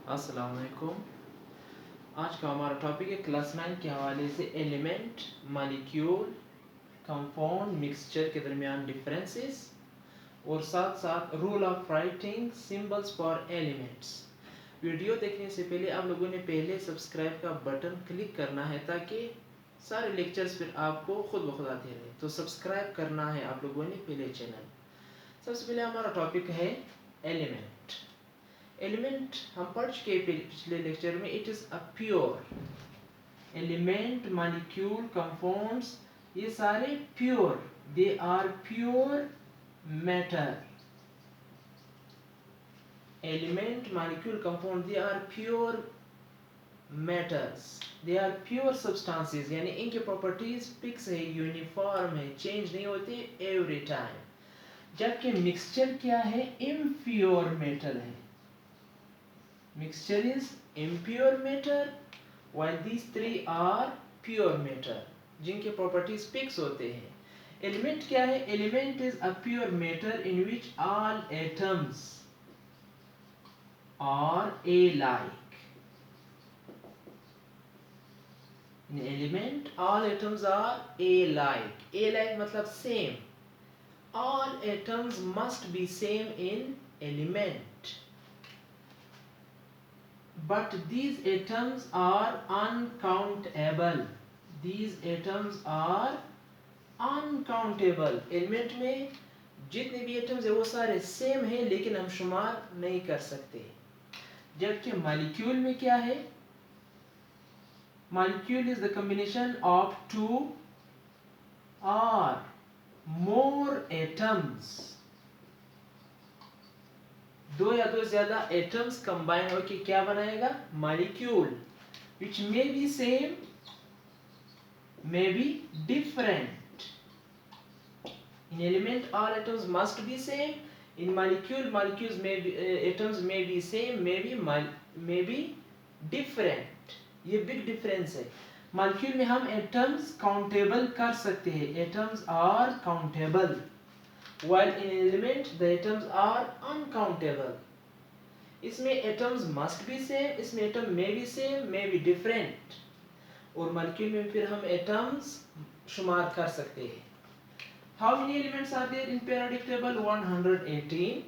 अस्सलाम वालेकुम। आज का हमारा टॉपिक है क्लास 9 के हवाले से एलिमेंट, मॉलिक्यूल, कंपाउंड, मिक्सचर के दरमियान डिफरेंसेस और साथ साथ rule of writing symbols for elements. Video देखने से पहले आप लोगों ने पहले सब्सक्राइब का बटन क्लिक करना है ताकि सारे लेक्चर्स फिर आपको खुद ब खुद आते रहें। तो सब्सक्राइब करना है आप लोगों ने पहले चैनल। सबसे पहले हमारा टॉपिक है एलिमेंट। एलिमेंट हम पढ़ चुके हैं पिछले लेक्चर में। It is a pure element, molecule, compounds, ये सारे pure, they are pure matter. Element, molecule, compound, they are pure matters, they are pure substances, यानी इनकी प्रॉपर्टीज फिक्स है, यूनिफॉर्म है, चेंज नहीं होती एवरी टाइम। जबकि मिक्सचर क्या है? इम्प्योर मैटर है। Mixture is impure matter while these three are pure matter, जिनके properties fix होते हैं। Element क्या है? Element is a pure matter in which all atoms are alike. In element all atoms are alike. Alike मतलब same. All atoms must be same in element. But these atoms are uncountable. These atoms are uncountable. Element में जितने भी atoms है वो सारे same है लेकिन हम शुमार नहीं कर सकते। जबकि मॉलिक्यूल में क्या है? Molecule is the combination of two और मोर एटम्स, दो या दो ज्यादा एटम्स कंबाइन होकर क्या बनाएगा? Molecule, which may be same, may be different. In element, all atoms must be same. In molecule, molecules may be atoms may be same, may be different. ये big difference है। Molecule में हम atoms countable कर सकते हैं, atoms are countable, while in element the atoms are uncountable. इसमें atoms must be same, इसमें atom may be same, may be different. और मॉलिक्यूल में फिर हम एटम्स शुमार कर सकते हैं। How many elements are there in periodic table? 118,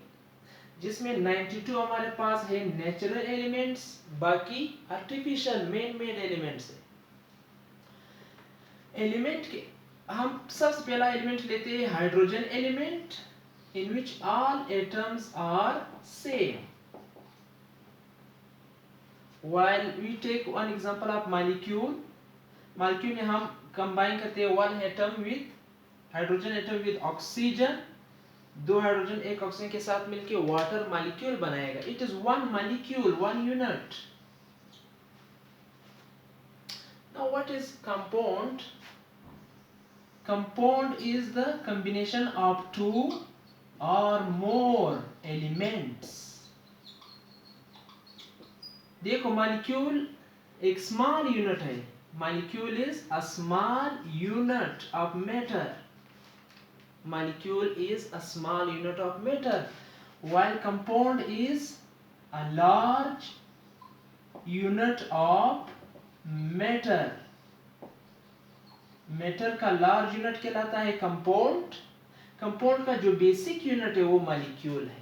जिसमें 92 हमारे पास है नेचुरल एलिमेंट्स, बाकी आर्टिफिशियल मैन मेड एलिमेंट्स है। एलिमेंट के हम सबसे पहला एलिमेंट लेते हैं hydrogen element, in which all atoms are same. While we take one example of molecule, molecule में हम combine करते हैं one atom with hydrogen atom with oxygen, दो हाइड्रोजन एक ऑक्सीजन के साथ मिलके वाटर मॉलिक्यूल बनाएगा। It is one molecule, one unit. Now what is compound? Compound is the combination of two or more elements. देखो molecule एक small unit है। Molecule is a small unit of matter. Molecule is a small unit of matter, while compound is a large unit of matter. Matter का large unit कहलाता है compound. Compound का जो basic unit है वो molecule है।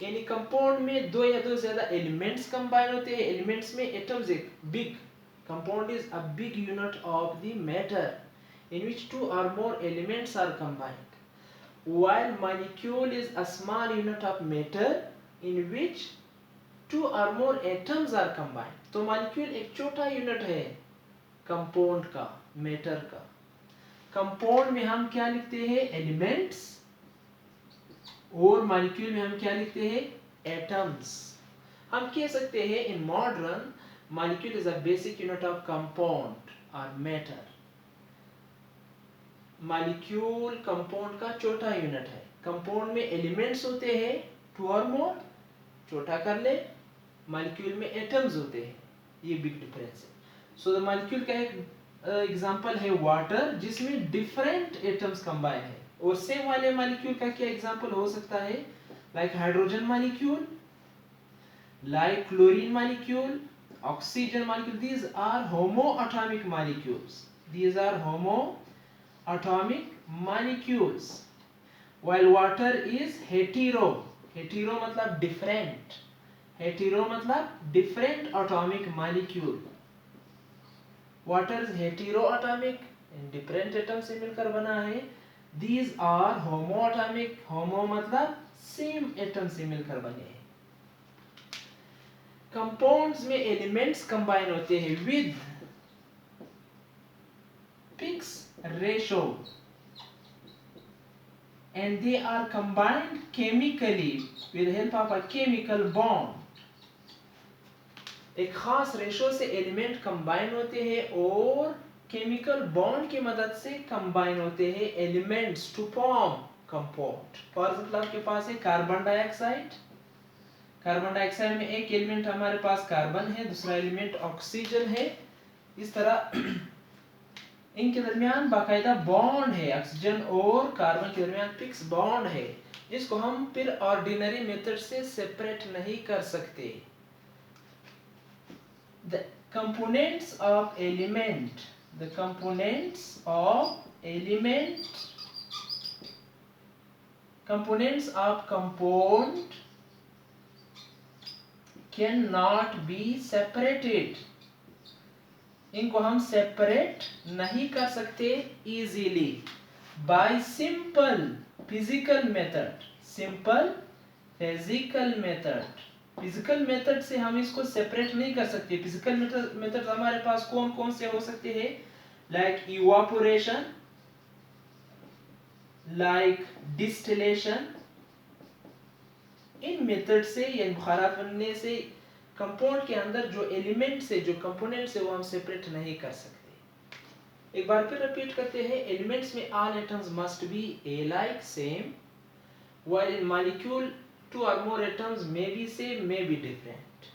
यानी कंपाउंड में दो या दो ज्यादा एलिमेंट्स कंबाइन होते हैं। एलिमेंट्स में एटम्स एक big, compound is a big unit of the matter in which two और more elements are combined, while molecule is a small unit of matter in which two और more atoms are combined. तो molecule एक छोटा unit है compound का, matter का। Compound में हम क्या लिखते हैं? एलिमेंट्स, और मॉलिक्यूल में हम क्या लिखते हैं? एटम्स। हम कह सकते हैं in modern molecule is a basic unit of compound और मैटर। मॉलिक्यूल कंपाउंड का छोटा यूनिट है। कंपाउंड में एलिमेंट्स होते हैं टू और मोर, छोटा कर ले। मॉलिक्यूल में एटम्स होते हैं, ये बिग डिफरेंस है। सो द मॉलिक्यूल का एक एग्जांपल है वाटर, जिसमें डिफरेंट एटम्स कंबाइन है। और सेम वाले मॉलिक्यूल का क्या एग्जांपल हो सकता है? Like hydrogen molecule, like chlorine molecule, oxygen molecule. These are homoatomic molecules. These are homoatomic molecules. While water is hetero. Hetero मतलब different. Hetero मतलब different atomic molecule. Water is heteroatomic, different atom से मिलकर बना है. These are homoatomic. होमो मतलब same atom से मिलकर बने हैं. कंपाउंड्स में एलिमेंट्स कंबाइन होते हैं with fix ratio and they are combined chemically with the help of a chemical bond. एक खास रेशो से एलिमेंट कंबाइन होते हैं और केमिकल बॉन्ड की मदद से कंबाइन होते हैं elements to form compound. For example आपके पास है कार्बन डाइऑक्साइड. कार्बन डाइऑक्साइड में एक एलिमेंट हमारे पास कार्बन है, दूसरा एलिमेंट ऑक्सीजन है. इस तरह इनके दरमियान बाकायदा बॉन्ड है. ऑक्सीजन और कार्बन के दरमियान फिक्स बॉन्ड है जिसको हम फिर ऑर्डिनरी मेथड से सेपरेट नहीं कर सकते. The components of element, the components of element, components of compound cannot be separated. इनको हम सेपरेट नहीं कर सकते easily bye simple physical method. Simple physical method. Physical method से हम इसको सेपरेट नहीं कर सकते. फिजिकल मेथड हमारे पास कौन कौन से हो सकते हैं? Like evaporation, like distillation. इन मेथड से या बुखारात बनने से कंपाउंड के अंदर जो एलिमेंट से जो कंपोनेंट्स है वो हम सेपरेट नहीं कर सकते. एक बार फिर रिपीट करते हैं. एलिमेंट्स में all atoms must B A like same, while in molecule two or more atoms may be same, may be different.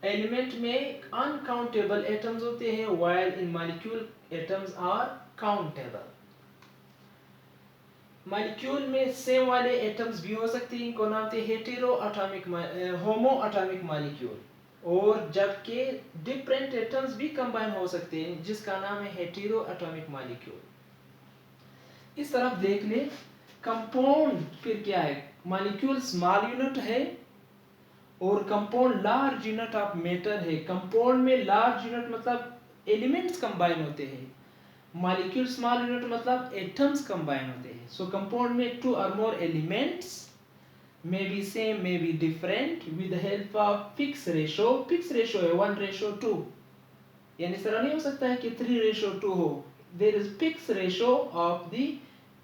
Element में अनकाउंटेबल एटम्स होते हैं while in molecule atoms are countable. Molecule में same वाले atoms भी हो सकते हैं. इनको नाम थे हेटेरो एटॉमिक होमो एटॉमिक मॉलिक्यूल. और जबकि डिफरेंट एटम्स भी कंबाइन हो सकते हैं जिसका नाम है हेटेरो एटॉमिक मॉलिक्यूल. इस तरफ देख ले. कंपाउंड फिर क्या है? मॉलिक्यूल स्मॉल यूनिट है और compound large unit of matter है. कंपाउंड में लार्ज यूनिट मतलब एलिमेंट्स कंबाइन होते हैं. मॉलिक्यूल स्मॉल यूनिट मतलब एटम्स कंबाइन होते हैं. सो कंपाउंड में टू और more elements may be same, may be different with the help of fixed ratio. fixed ratio है 1:2. यानी इस तरह नहीं हो सकता है कि 3:2 हो. there is fixed ratio of the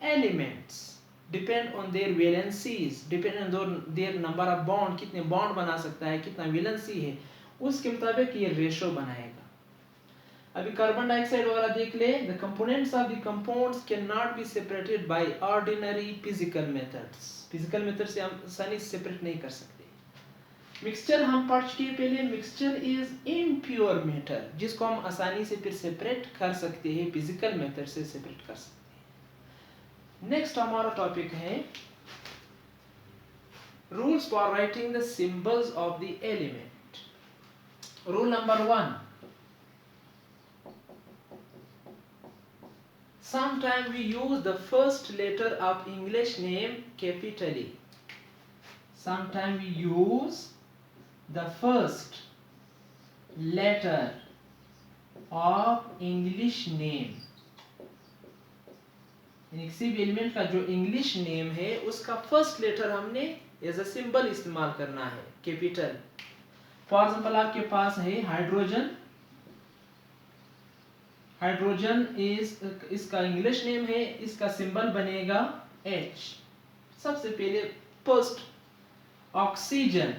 elements depend on their valencies, depend on their number of bond. कितने बॉन्ड बना सकता है, कितना वैलेंसी है, उसके मुताबिक ये रेशो बनाएगा. अभी कार्बन डाइऑक्साइड वाला देख ले. the components of the compounds cannot be separated by ordinary physical methods. Physical method से हम आसानी से सेपरेट नहीं कर सकते. मिक्सचर हम पढ़ चुके पहले. मिक्सचर इज इम्प्योर मैटर जिसको हम आसानी से फिर सेपरेट कर सकते हैं, फिजिकल मेथड से सेपरेट कर सकते हैं. नेक्स्ट हमारा टॉपिक है rules for writing the symbols of the element. Rule number 1. Sometimes we use the first letter of English name capitally. Sometimes we use the first letter of English name. किसी भी element का जो English name है उसका first letter हमने as a symbol इस्तेमाल करना है, कैपिटल. फॉर एग्जांपल आपके पास है हाइड्रोजन. हाइड्रोजन इज इसका इंग्लिश नेम है, इसका सिंबल बनेगा H. सबसे पहले फर्स्ट. ऑक्सीजन.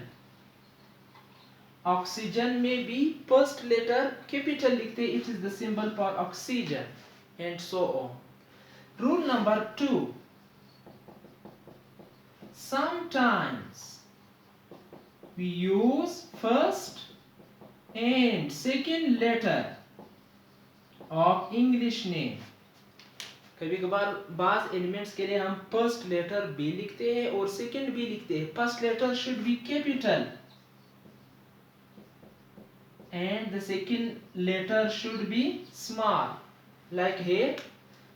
ऑक्सीजन में भी फर्स्ट लेटर कैपिटल लिखते, it is the symbol for oxygen and so on. Rule number 2. Sometimes we use first and second letter of English name. कभी कभार बाज एलिमेंट्स के लिए हम फर्स्ट लेटर भी लिखते हैं और सेकंड भी लिखते हैं. First letter should be capital and the second letter should be small, like here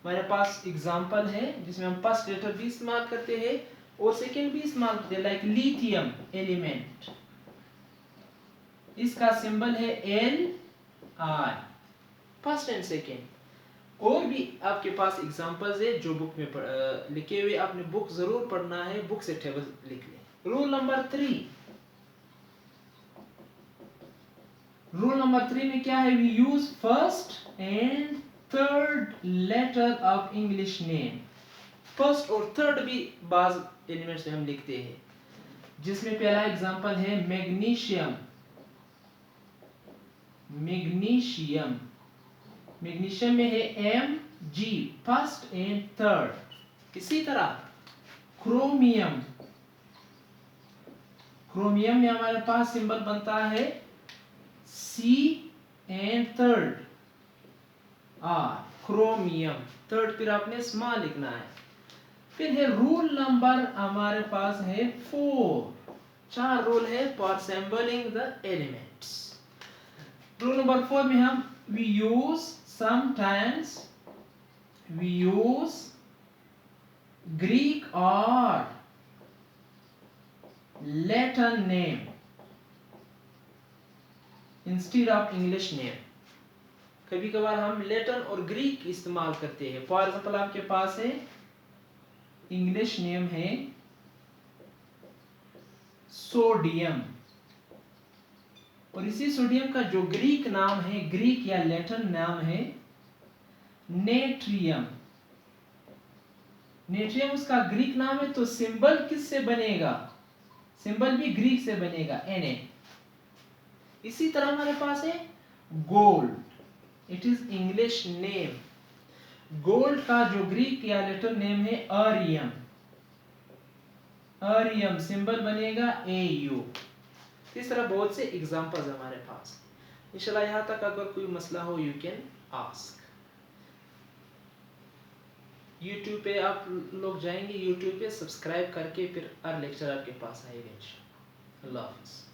हमारे पास एग्जांपल है जिसमें हम फर्स्ट लेटर भी इस्तेमाल करते हैं और सेकंड भी इस्तेमाल करते हैं, लाइक लिथियम एलिमेंट, इसका सिंबल है Li, फर्स्ट एंड सेकंड। और भी आपके पास एग्जांपल्स है जो बुक में लिखे हुए, आपने बुक जरूर पढ़ना है, बुक से टेबल लिख लें। रूल नंबर 3, रूल नंबर 3 में क्या है, we use first and third letter of English name. First और थर्ड भी बाज एलिमेंट्स में हम लिखते हैं, जिसमें पहला एग्जांपल है मैग्नीशियम, मैग्नीशियम, मैग्नीशियम में है Mg, फर्स्ट एंड थर्ड। इसी तरह क्रोमियम, क्रोमियम में हमारे पास सिंबल बनता है C and third R, chromium, third फिर आपने स्मॉल लिखना है। फिर है रूल नंबर हमारे पास है 4, 4 रूल है for symbolling the elements. Rule number 4 में हम we use sometimes we use Greek or Latin name instead of English name। कभी कभार हम लैटिन और ग्रीक इस्तेमाल करते हैं। फॉर एग्जाम्पल आपके पास है इंग्लिश नेम है सोडियम, और इसी सोडियम का जो ग्रीक नाम है, ग्रीक या लैटिन नाम है नेट्रियम। नेट्रियम उसका ग्रीक नाम है, तो सिंबल किससे बनेगा, सिंबल भी ग्रीक से बनेगा Na। इसी तरह हमारे पास है gold, it is English name, gold का जो ग्रीक या लैटिन नेम है अरियम, अरियम सिंबल बनेगा Au। इस तरह बहुत से एग्जांपल्स हमारे पास। इंशाल्लाह यहाँ तक अगर कोई मसला हो यू कैन आस्क। YouTube पे आप लोग जाएंगे, YouTube पे सब्सक्राइब करके फिर हर लेक्चर आपके पास आएगा इंशाल्लाह। अल्लाह हाफिज़।